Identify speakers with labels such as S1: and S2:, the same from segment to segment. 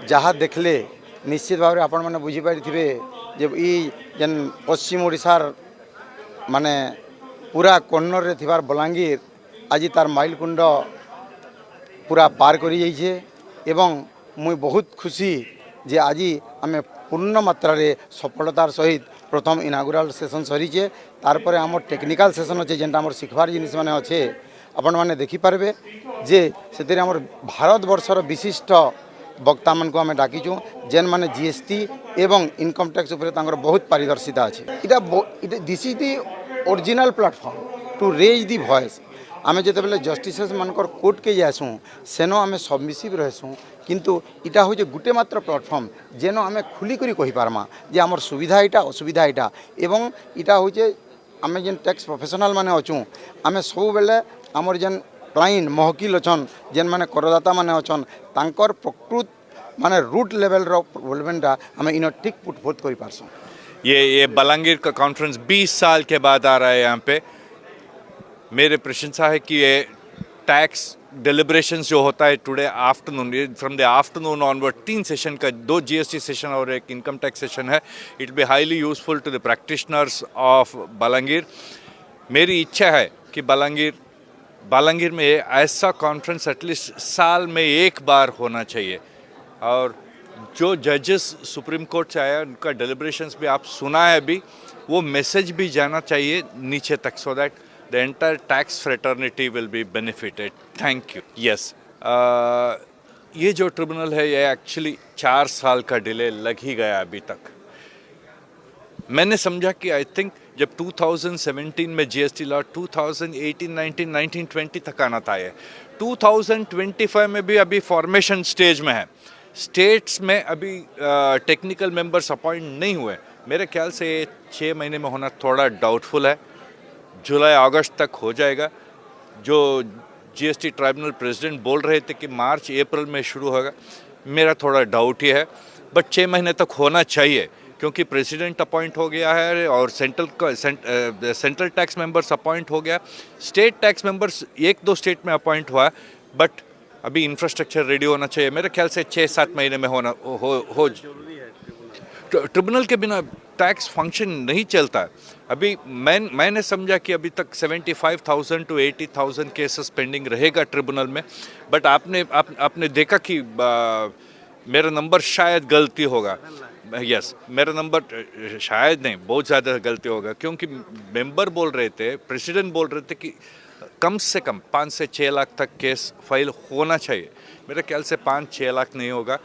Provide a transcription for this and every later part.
S1: जहाँ देखले निश्चित भाव आपण मैंने बुझीपारे जे ई जेन पश्चिम ओडिशार माने पूरा कर्णर रे थिबार बलांगीर आज तार माइलकुंड पूरा पार करी जाइछे एवं मुई बहुत खुशी जे आज आम पूर्ण मात्रा रे सफलतार सहित प्रथम इनागुराल सेशन सरीचे तारपर आम टेक्निकल सेशन अच्छे जेनटा आम शिखबार जिनिस माने अच्छे आपण मैंने देखिपारे जे से आम भारत वर्षर विशिष्ट वक्ता मान को आम डाकिचु जेन माने जीएसटी एवं इनकम टैक्स उपर तांकर बहुत पारदर्शिता अच्छे इटा this is the original platform to raise the voice आमे जितेबाला जस्टिसेस मानकर कोर्ट के जासूँ सेन आम सबमिसिव रहसूँ किंतु इटा हूँ गोटे मात्र प्लेटफॉर्म जेन आम खुलिक कहीपरमा जे आमर सुविधा यहाँ असुविधा यहाँ एवं इटा हूँ आम जेन टैक्स प्रोफेशनल माने अच्छू आम सब बेले आमर जेन क्लाइंट महकिल अच्छन जेन माने करदाता माने अच्छन तांकर प्रकृत माने रूट लेवल रो प्रॉब्लमटा आम इन ठीक पुटफोट कर पारसुँ।
S2: ये बलांगीर का कॉन्फ्रेंस 20 साल के बाद आ रहा है यहाँ पे। मेरे प्रशंसा है कि ये टैक्स डिलिब्रेशंस जो होता है today afternoon, from the afternoon onward 3 session का, 2 जीएसटी सेशन और एक इनकम टैक्स सेशन है। It be highly useful to the practitioners of Balangir. मेरी इच्छा है कि बलांगीर में ऐसा कॉन्फ्रेंस एटलीस्ट साल में एक बार होना चाहिए और जो जजेस सुप्रीम कोर्ट से आया उनका डिलिब्रेशंस भी आप सुना है अभी, वो मैसेज भी जाना चाहिए नीचे तक so that the entire tax fraternity will be benefited. Thank you. Yes. ये जो ट्रिब्यूनल है ये एक्चुअली 4 साल का डिले लग ही गया अभी तक। मैंने समझा कि आई थिंक जब 2017 में जीएसटी लॉ 2018, 19, 19, 20 तक आना था, ये 2025 में भी अभी फॉर्मेशन स्टेज में है। स्टेट्स में अभी टेक्निकल मेंबर्स अपॉइंट नहीं हुए। मेरे ख्याल से 6 महीने में होना थोड़ा डाउटफुल है। जुलाई अगस्त तक हो जाएगा। जो जीएसटी ट्राइब्यूनल प्रेसिडेंट बोल रहे थे कि मार्च अप्रैल में शुरू होगा, मेरा थोड़ा डाउट ही है, बट 6 महीने तक होना चाहिए क्योंकि प्रेसिडेंट अपॉइंट हो गया है और सेंट्रल टैक्स मेंबर्स अपॉइंट हो गया। स्टेट टैक्स मेंबर्स 1-2 स्टेट में अपॉइंट हुआ, बट अभी इंफ्रास्ट्रक्चर रेडी होना चाहिए। मेरे ख्याल से 6-7 महीने में होना हो ट्रिब्यूनल के बिना टैक्स फंक्शन नहीं चलता। अभी मैंने समझा कि अभी तक 75,000 to 80,000 केसेस पेंडिंग रहेगा ट्रिब्यूनल में, बट आपने देखा कि मेरा नंबर शायद गलती होगा। यस, मेरा नंबर शायद नहीं, बहुत ज़्यादा गलती होगा क्योंकि मेंबर बोल रहे थे, प्रेसिडेंट बोल रहे थे कि कम से कम 5 से 6 लाख तक केस फाइल होना चाहिए। मेरे ख्याल से 5-6 लाख नहीं होगा,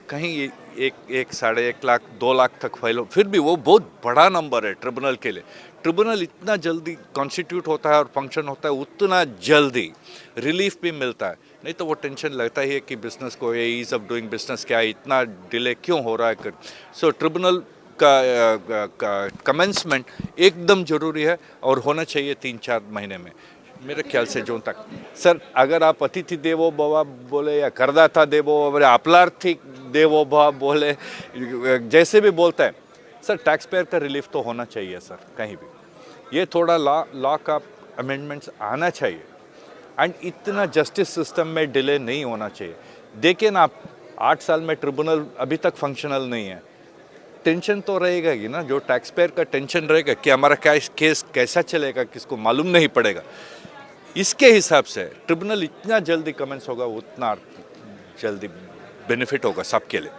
S2: कहीं 1-1.5 लाख 2 लाख तक फाइल हो। फिर भी वो बहुत बड़ा नंबर है ट्रिब्यूनल के लिए। ट्रिब्यूनल इतना जल्दी कॉन्स्टिट्यूट होता है और फंक्शन होता है, उतना जल्दी रिलीफ भी मिलता है। नहीं तो वो टेंशन लगता ही है कि बिजनेस को ये ईज ऑफ डूइंग बिजनेस क्या है, इतना डिले क्यों हो रहा है। सो ट्रिब्यूनल का कमेंसमेंट एकदम ज़रूरी है और होना चाहिए 3-4 महीने में मेरे ख्याल से जून तक। सर, अगर आप अतिथि देवो भव बोले या करदाता देवो बोले, अपलार्थी देवो भव बोले, जैसे भी बोलता है सर, टैक्स पेयर का रिलीफ तो होना चाहिए सर कहीं भी। ये थोड़ा लॉ का अमेंडमेंट्स आना चाहिए एंड इतना जस्टिस सिस्टम में डिले नहीं होना चाहिए। देखिए ना आप, 8 साल में ट्रिब्यूनल अभी तक फंक्शनल नहीं है। टेंशन तो रहेगा ही ना, जो टैक्स पेयर का टेंशन रहेगा कि हमारा केस कैसा चलेगा, किसको मालूम नहीं पड़ेगा। इसके हिसाब से ट्रिब्यूनल इतना जल्दी कमेंस होगा, उतना जल्दी बेनिफिट होगा सबके लिए।